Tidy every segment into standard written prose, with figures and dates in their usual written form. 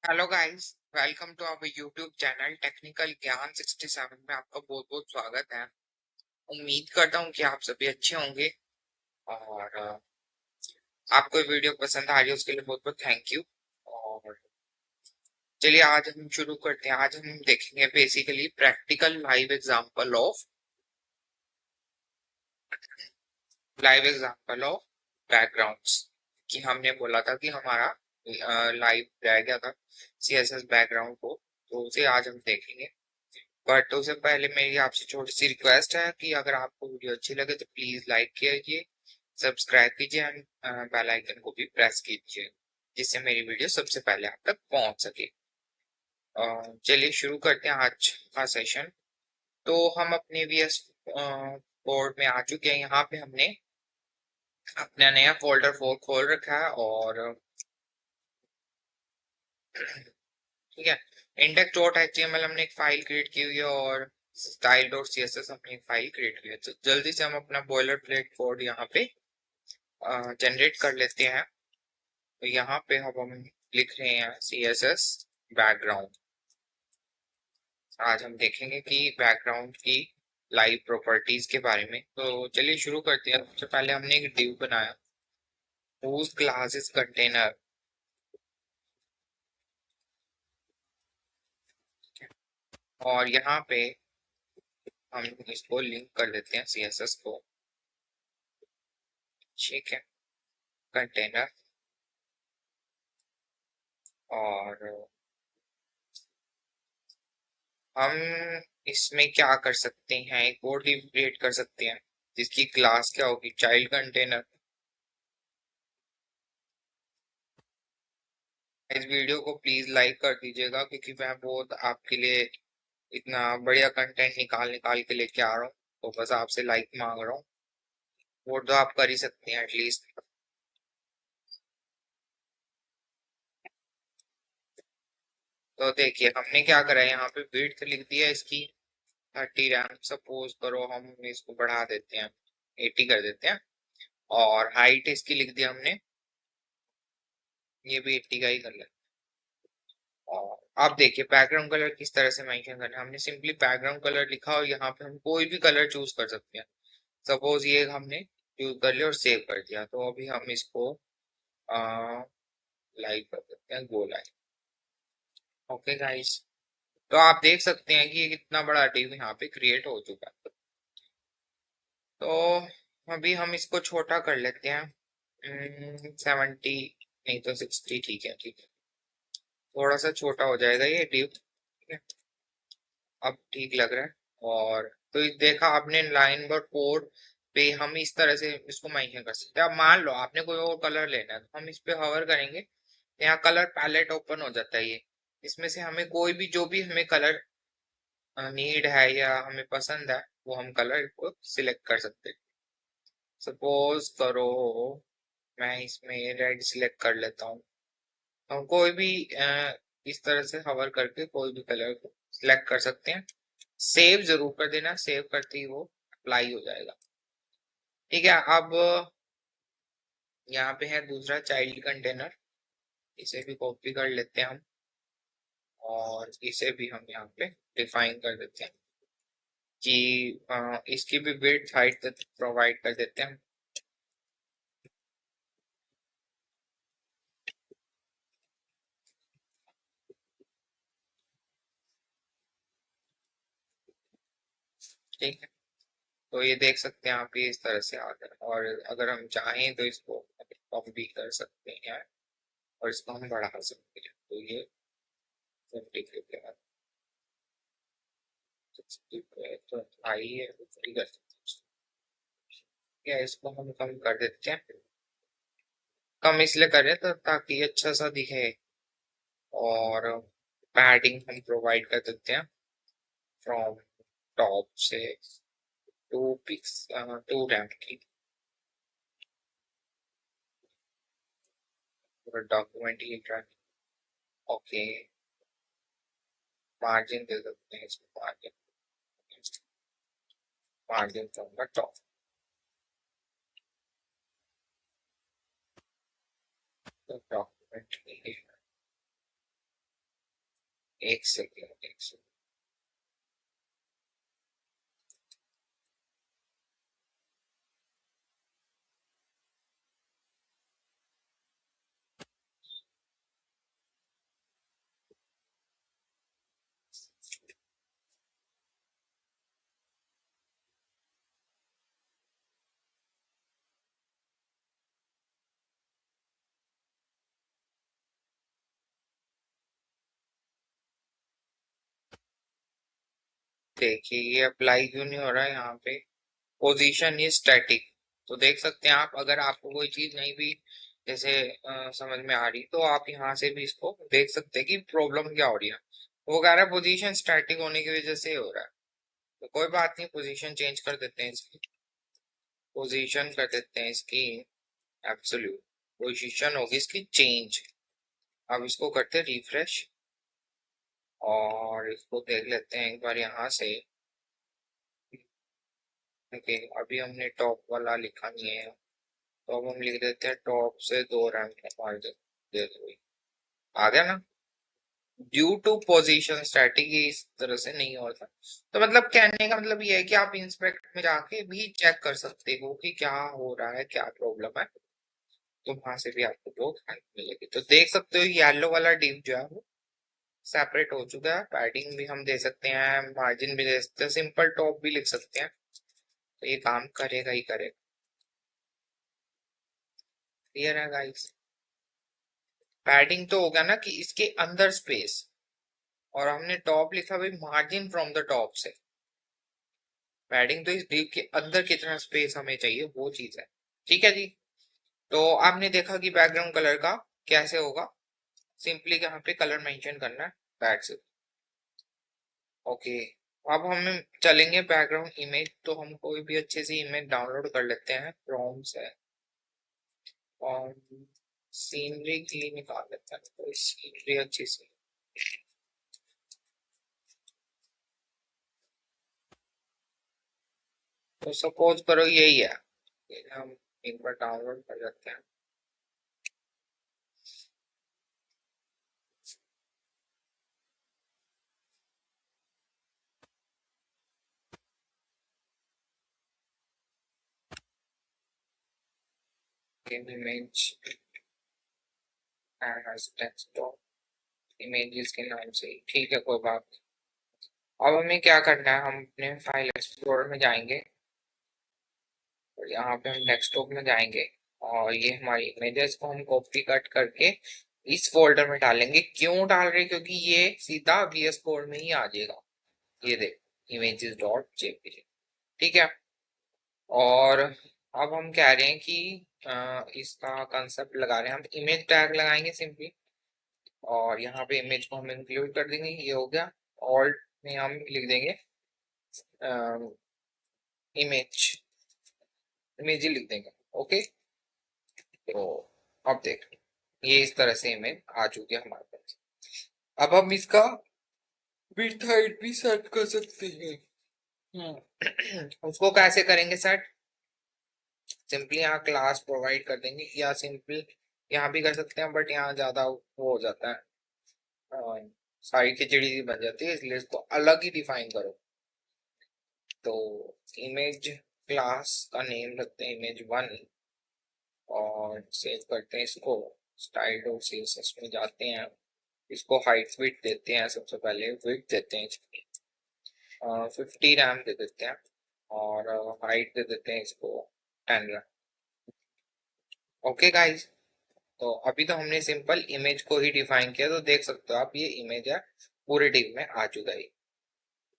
Hello guys, welcome to our YouTube channel technical Gyan 67 में आपका बहुत बहुत स्वागत है। उम्मीद करता हूँ कि आप सभी अच्छे होंगे और आपको ये वीडियो पसंद आ रही है उसके लिए बहुत बहुत थैंक यू। और चलिए आज हम शुरू करते हैं। आज हम देखेंगे basically practical live example of backgrounds. कि हमने बोला था कि हमारा लाइव रह गया था सीएसएस बैकग्राउंड को, तो उसे आज हम देखेंगे। बट उससे पहले मेरी आपसे छोटी सी रिक्वेस्ट है कि अगर आपको वीडियो अच्छी लगे तो प्लीज लाइक कीजिए, सब्सक्राइब कीजिए एंड बेल आइकन को भी प्रेस कीजिए, जिससे मेरी वीडियो सबसे पहले आप तक पहुंच सके। चलिए शुरू करते हैं आज का सेशन। तो हम अपने वीएस बोर्ड में आ चुके हैं। यहाँ पे हमने अपना नया फोल्डर खोल रखा है और ठीक है, index.html हमने एक फाइल क्रिएट की हुई है और style.css हमने एक फाइल क्रिएट की है। तो जल्दी से हम अपना बॉयलर प्लेट कोड यहाँ पे जनरेट कर लेते हैं। तो यहाँ पे हम लिख रहे हैं CSS बैकग्राउंड। आज हम देखेंगे कि बैकग्राउंड की लाइव प्रॉपर्टीज के बारे में। तो चलिए शुरू करते हैं। सबसे पहले हमने एक डिव बनाया whose class is container, और यहाँ पे हम इसको लिंक कर देते हैं CSS को। ठीक है, कंटेनर। और हम इसमें क्या कर सकते हैं, एक और div क्रिएट कर सकते हैं जिसकी क्लास क्या होगी, चाइल्ड कंटेनर। इस वीडियो को प्लीज लाइक कर दीजिएगा क्योंकि मैं बहुत आपके लिए इतना बढ़िया कंटेंट निकाल निकाल के लेके आ रहा हूँ। तो बस आपसे लाइक मांग रहा हूँ, वो तो आप कर ही सकते हैं एटलीस्ट। तो देखिए हमने क्या करा है, यहाँ पे विड्थ लिख दिया इसकी 30 रैम। सपोज करो हम इसको बढ़ा देते हैं, 80 कर देते हैं। और हाइट इसकी लिख दिया हमने, ये भी 80 का ही कर लेते हैं। और आप देखिए बैकग्राउंड कलर किस तरह से मेंशन करना है। हमने सिंपली बैकग्राउंड कलर लिखा और यहाँ पे हम कोई भी कलर चूज कर सकते हैं। सपोज ये हमने चूज कर लिया और सेव कर दिया। तो अभी हम इसको लाइक कर देते हैं, गो लाइक। ओके गाइस, तो आप देख सकते हैं कि ये कितना बड़ा डिव यहाँ पे क्रिएट हो चुका है। तो अभी हम इसको छोटा कर लेते हैं, 70 नहीं तो 60। ठीक है, ठीक है, थोड़ा सा छोटा हो जाएगा ये डिव। ठीक है, अब ठीक लग रहा है। और तो देखा आपने, लाइन नंबर 4 पे हम इस तरह से इसको मेंशन कर सकते हैं। अब मान लो आपने कोई और कलर लेना है तो हम इस पे हवर करेंगे, यहाँ कलर पैलेट ओपन हो जाता है। ये इसमें से हमें कोई भी, जो भी हमें कलर नीड है या हमें पसंद है, वो हम कलर को सिलेक्ट कर सकते हैं। सपोज करो मैं इसमें रेड सिलेक्ट कर लेता हूँ। हम कोई भी इस तरह से हवर करके कोई भी कलर को सिलेक्ट कर सकते हैं। सेव जरूर कर देना, सेव करते ही वो अप्लाई हो जाएगा। ठीक है, अब यहाँ पे है दूसरा चाइल्ड कंटेनर, इसे भी कॉपी कर लेते हैं हम और इसे भी हम यहाँ पे डिफाइन कर देते हैं कि इसकी भी विड्थ हाइट प्रोवाइड कर देते हैं। ठीक है, तो ये देख सकते हैं आप, ये इस तरह से आ गया। और अगर हम चाहें तो इसको कम भी कर सकते हैं और इसको हम बढ़ा सकते हैं। तो ये 50 के बाद 60 पे तो हाई है, तो 50 कर सकते हैं। या इसको हम कम कर देते हैं। कम इसलिए करें तो ताकि अच्छा सा दिखे। और पैडिंग हम प्रोवाइड कर देते हैं फ्रॉम टॉप से 2 रैम की। पूरा document he okay, margin they सकते हैं इसको, margin, margin from the top. तो डॉक्यूमेंट एक सेकेंड, एक सेकेंड। देखिए ये अप्लाई क्यों नहीं हो रहा है यहाँ पे। Position is static. तो देख सकते हैं आप, अगर आपको कोई चीज नहीं भी जैसे समझ में आ रही, तो आप यहाँ से भी इसको देख सकते हैं कि प्रॉब्लम क्या हो रही है। वो कह रहा है पोजीशन स्टैटिक होने की वजह से हो रहा है। तो कोई बात नहीं, पोजीशन चेंज कर देते हैं इसकी। पोजीशन कर देते हैं इसकी एब्सोल्यूट। पोजीशन होगी इसकी चेंज। अब इसको करते हैं रिफ्रेश, और इसको देख लेते हैं एक बार यहाँ से। ओके, अभी हमने टॉप वाला लिखा नहीं है, तो अब हम लिख देते हैं टॉप से 2 रैंक मार दे दो। आ गया ना। ड्यू टू पोजीशन स्टैटिक, इस तरह से नहीं होता। तो मतलब कहने का मतलब ये है कि आप इंस्पेक्ट में जाके भी चेक कर सकते हो कि क्या हो रहा है, क्या प्रॉब्लम है। तो वहां से भी आपको बहुत हेल्प मिलेगी। तो देख सकते हो येलो वाला डिव जो है वो सेपरेट हो चुका है। पैडिंग भी हम दे सकते हैं, मार्जिन भी दे सकते हैं, सिंपल टॉप भी लिख सकते हैं। तो ये काम करेगा ही करेगा। क्लियर है गाइस। पैडिंग तो हो गया ना कि इसके अंदर स्पेस, और हमने टॉप लिखा भाई मार्जिन फ्रॉम द टॉप से। पैडिंग तो इस डिव के अंदर कितना स्पेस हमें चाहिए वो चीज है। ठीक है जी। तो आपने देखा कि बैकग्राउंड कलर का कैसे होगा। सिंपली यहाँ पे कलर मेंशन करना है, दैट्स इट। ओके, अब हम चलेंगे बैकग्राउंड इमेज। तो हम कोई भी अच्छे से इमेज डाउनलोड कर लेते हैं क्रोम से, और सीनरी के लिए निकाल लेते हैं कोई सीनरी अच्छी सी। तो सपोज करो यही है, ये हम एक बार डाउनलोड कर लेते हैं। इमेज एज डेस्कटॉप, इमेजेस के नाम से ही ठीक है, कोई बात नहीं। अब हमें क्या करना है, हम अपने फाइल एक्सप्लोरर में जाएंगे, और यहाँ पे हम डेस्कटॉप में जाएंगे, और ये हमारी इमेजेस को हम कॉपी कट करके इस फोल्डर में डालेंगे। क्यों डाल रहे हैं, क्योंकि ये सीधा VS कोड में ही आ जाएगा। ये देख, images डॉट जेपीजी। ठीक है। और अब हम कह रहे हैं कि इसका कंसेप्ट लगा रहे हैं, हम इमेज टैग लगाएंगे सिंपली, और यहाँ पे इमेज को हम इंक्लूड कर देंगे। ये हो गया। ऑल्ट में हम लिख देंगे इमेज, इमेज ही लिख देंगे। ओके। तो अब देख, ये इस तरह से इमेज आ चुकी है हमारे पास। अब हम इसका विड्थ हाइट भी सेट कर सकते हैं। उसको कैसे करेंगे सेट। सिंपली यहाँ क्लास प्रोवाइड कर देंगे, या सिंपल यहाँ भी कर सकते हैं, बट यहाँ ज्यादा वो हो जाता है, सारी खिचड़ी सी बन जाती है, इसलिए इसको अलग ही डिफाइन करो। तो इमेज क्लास का नेम रखते हैं इमेज 1, और सेव करते हैं इसको। स्टाइल डॉट CSS में जाते हैं, इसको हाइट विड्थ देते हैं। सबसे पहले विड्थ देते हैं इसकी 50 रैम दे देते हैं, और हाइट दे देते हैं इसको 10 रैम। Okay guys. तो अभी तो हमने सिंपल इमेज को ही डिफाइन किया, तो देख सकते हो आप ये इमेज है पूरे डिव में आ चुका है।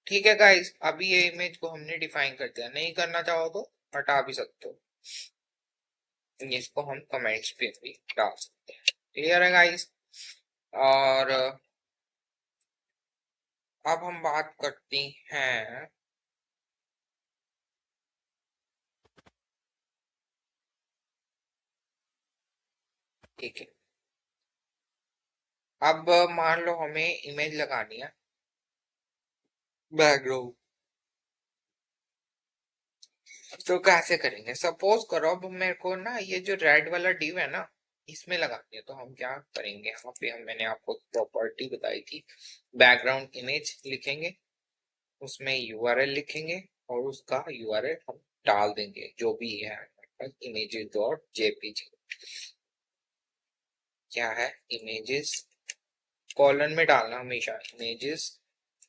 ठीक है गाइस, अभी ये इमेज को हमने डिफाइन कर दिया। नहीं करना चाहो तो हटा भी सकते हो, इसको हम कमेंट्स पे भी डाल सकते हैं। क्लियर है गाइस। और अब हम बात करते हैं, ठीक है, अब मान लो हमें इमेज लगानी है बैकग्राउंड। तो कैसे करेंगे, सपोज करो अब मेरे को ना ये जो रेड वाला डिव है ना, इसमें लगानी है, तो हम क्या करेंगे, यहाँ पे हम मैंने आपको प्रॉपर्टी बताई थी, बैकग्राउंड इमेज लिखेंगे, उसमें यूआरएल लिखेंगे और उसका यूआरएल हम डाल देंगे जो भी है images डॉट जेपीजी। क्या है, इमेजेस कॉलन में डालना हमेशा, इमेजेस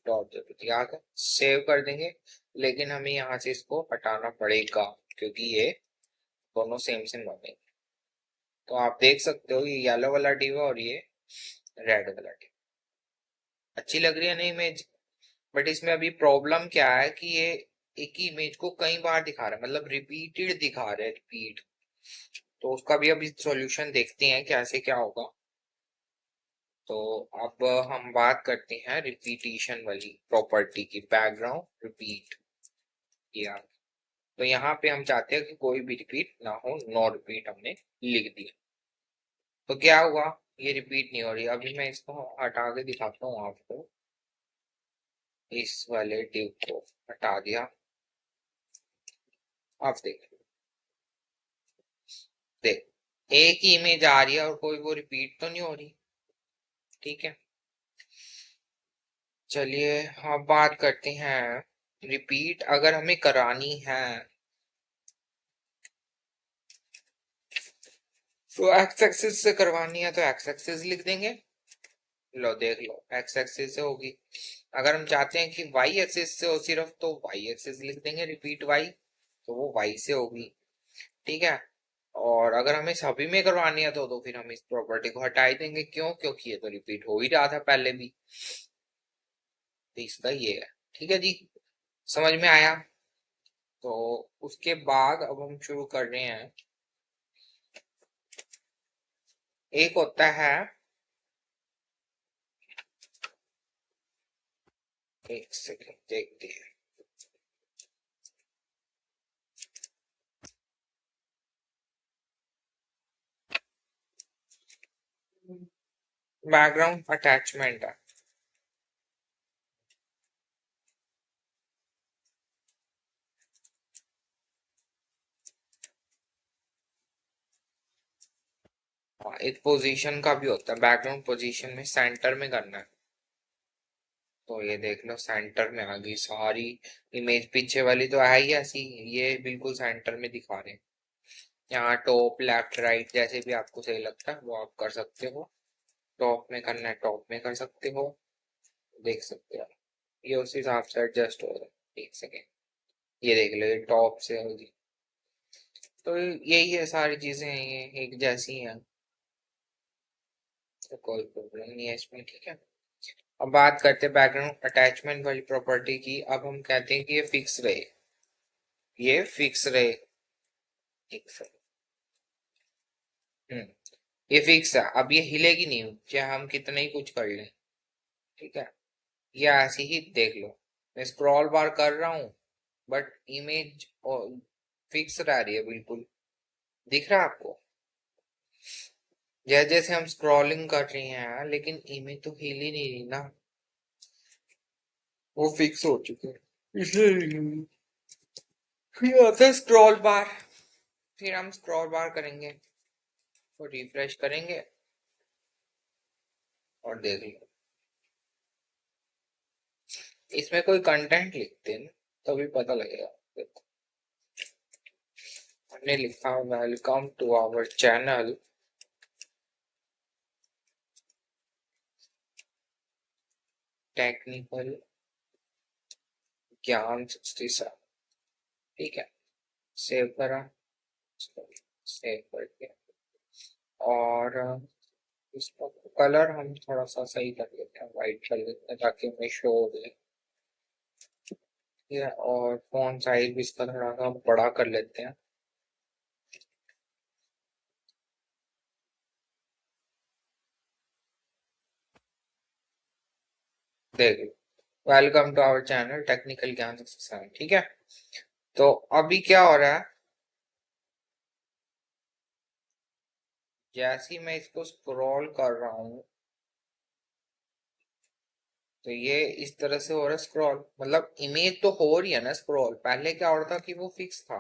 डॉट जेपीजी आकर सेव कर देंगे। लेकिन हमें यहाँ से इसको हटाना पड़ेगा क्योंकि ये दोनों सेम सेम बनेंगे। तो आप देख सकते हो ये येलो वाला डिव और ये रेड वाला डिव, अच्छी लग रही है ना इमेज। बट इसमें अभी प्रॉब्लम क्या है कि ये एक ही इमेज को कई बार दिखा रहा है, मतलब रिपीटेड दिखा रहा है, रिपीट। तो उसका भी अभी सॉल्यूशन देखते हैं कैसे क्या होगा। तो अब हम बात करते हैं रिपीटिशन वाली प्रॉपर्टी की, बैकग्राउंड रिपीट किया। तो यहाँ पे हम चाहते हैं कि कोई भी रिपीट ना हो, नो रिपीट हमने लिख दिया। तो क्या हुआ, ये रिपीट नहीं हो रही। अभी मैं इसको हटा के दिखाता हूँ आपको, इस वाले डिव को हटा दिया। आप देख देख एक ही इमेज आ रही है और कोई वो रिपीट तो नहीं हो रही। ठीक है, चलिए अब बात करते हैं, रिपीट अगर हमें करानी है तो एक्स एक्सिस से करवानी है तो एक्स एक्सिस लिख देंगे। लो देख लो, एक्स एक्सिस से होगी। अगर हम चाहते हैं कि वाई एक्सिस से हो सिर्फ तो वाई एक्सिस लिख देंगे, रिपीट वाई, तो वो वाई से होगी। ठीक है, और अगर हमें सभी में करवानी है तो फिर हम इस प्रॉपर्टी को हटा ही देंगे। क्यों, क्योंकि ये तो रिपीट हो ही रहा था पहले भी। तो इसका ये है। ठीक है जी, समझ में आया। तो उसके बाद अब हम शुरू कर रहे हैं, एक होता है, एक सेकेंड देखते हैं, बैकग्राउंड अटैचमेंट है। हाँ, एक पोजीशन का भी होता है, बैकग्राउंड पोजीशन में सेंटर में करना है। तो ये देख लो सेंटर में आ गई सारी इमेज, पीछे वाली तो है ही ऐसी, ये बिल्कुल सेंटर में दिखा रहे हैं। यहाँ टॉप लेफ्ट राइट जैसे भी आपको सही लगता है वो आप कर सकते हो। टॉप में करना है टॉप में कर सकते हो, देख सकते हो। ये उस हिसाब से एडजस्ट हो रहा है। एक सेकेंड, ये देख लो ये टॉप से होगी। तो यही है, सारी चीजें हैं ये एक जैसी हैं, तो कोई प्रॉब्लम नहीं है इसमें। ठीक है, अब बात करते हैं बैकग्राउंड अटैचमेंट वाली प्रॉपर्टी की। अब हम कहते हैं कि ये फिक्स रहे, ये फिक्स रहे। फिक्स है। ये फिक्स है, अब ये हिलेगी नहीं चाहे हम कितना ही कुछ कर लें। ठीक है, ये ऐसे ही देख लो, मैं स्क्रॉल बार कर रहा हूँ बट इमेज फिक्स रह रही है बिल्कुल। दिख रहा है आपको, जैसे जैसे हम स्क्रॉलिंग कर रहे हैं लेकिन इमेज तो हिल ही नहीं रही ना, वो फिक्स हो चुके हैं इसलिए। फिर आता है स्क्रॉल बार, फिर हम स्क्रॉल बार करेंगे और रिफ्रेश करेंगे और देख लो, इसमें कोई कंटेंट लिखते हैं ना, तभी पता लगेगा। देखो हमने लिखा welcome to our channel technical Gyan 67। ठीक है, सेव करा, सेव करके, और इसका कलर हम थोड़ा सा सही कर लेते हैं, वाइट कर लेते हैं ताकि हमें शो हो जाए। ठीक है, और फॉन्ट साइज भी इसका थोड़ा सा बड़ा कर लेते हैं। देख लो, welcome to our channel technical Gyan 67। ठीक है, तो अभी क्या हो रहा है, जैसे ही मैं इसको स्क्रॉल कर रहा हूँ तो ये इस तरह से हो रहा है स्क्रॉल, मतलब इमेज तो हो रही है ना स्क्रॉल। पहले क्या हो रहा था कि वो फिक्स था,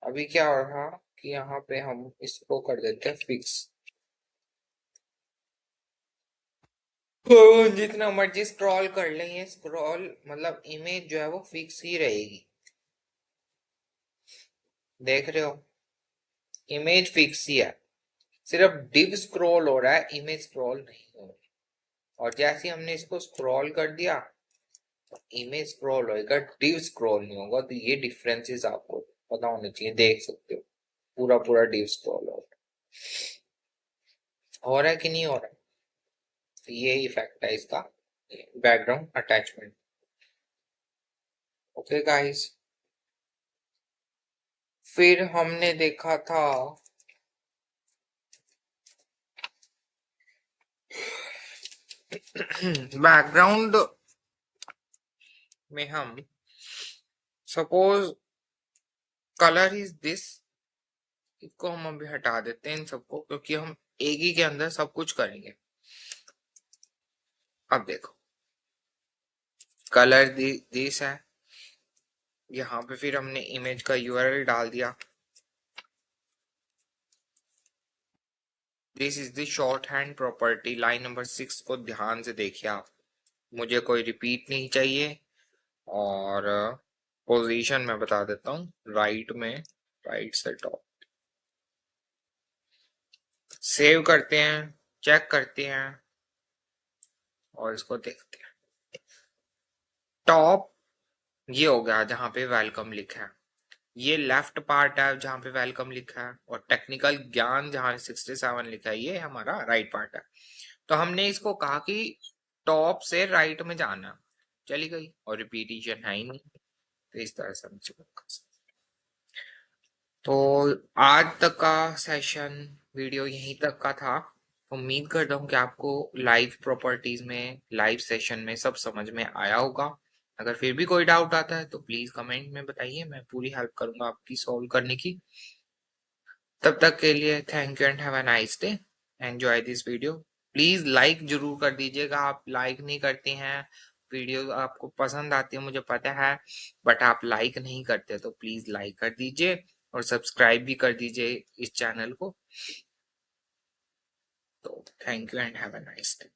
अभी क्या हो रहा कि यहाँ पे हम इसको कर देते हैं फिक्स। जितना मर्जी स्क्रॉल कर लें, स्क्रॉल मतलब इमेज जो है वो फिक्स ही रहेगी। देख रहे हो, इमेज फिक्स ही है, सिर्फ डिव स्क्रॉल हो रहा है, इमेज स्क्रॉल नहीं हो रही। और जैसे हमने इसको स्क्रॉल कर दिया, इमेज स्क्रॉल होएगा, डिव स्क्रॉल नहीं होगा। तो ये डिफरेंसेस आपको पता होने चाहिए, देख सकते हो पूरा पूरा डिव स्क्रॉल हो रहा है कि नहीं हो रहा है। तो ये इफेक्ट है इसका, बैकग्राउंड अटैचमेंट। ओके गाइस, फिर हमने देखा था बैकग्राउंड में हम सपोज कलर इज दिस, इसको हम अभी हटा देते हैं इन सबको, क्योंकि हम एक ही के अंदर सब कुछ करेंगे। अब देखो, कलर दिस है, यहाँ पे फिर हमने इमेज का यूआरएल डाल दिया। This is the short hand property. Line number 6 को ध्यान से देखिए आप, मुझे कोई रिपीट नहीं चाहिए। और पोजीशन में बता देता हूँ, राइट में, राइट से टॉप। सेव करते हैं, चेक करते हैं और इसको देखते हैं। टॉप ये हो गया जहां पे वेलकम लिखा है, ये लेफ्ट पार्ट है जहां पे वेलकम लिखा है, और टेक्निकल ज्ञान जहां 67 लिखा है ये हमारा राइट पार्ट है। तो हमने इसको कहा कि टॉप से राइट में जाना, चली गई, और रिपीटिशन है ही नहीं। तो इस तरह से हम इसको कर सकते हैं। तो आज तक का सेशन वीडियो यहीं तक का था। उम्मीद करता हूँ कि आपको लाइव प्रॉपर्टीज में, लाइव सेशन में सब समझ में आया होगा। अगर फिर भी कोई डाउट आता है तो प्लीज कमेंट में बताइए, मैं पूरी हेल्प करूंगा आपकी सॉल्व करने की। तब तक के लिए thank you and have a nice day. Enjoy this video. Please like जरूर कर दीजिएगा, आप लाइक नहीं करते हैं। वीडियो आपको पसंद आती है मुझे पता है, बट आप लाइक नहीं करते, तो प्लीज लाइक कर दीजिए और सब्सक्राइब भी कर दीजिए इस चैनल को। तो thank you and have a nice day.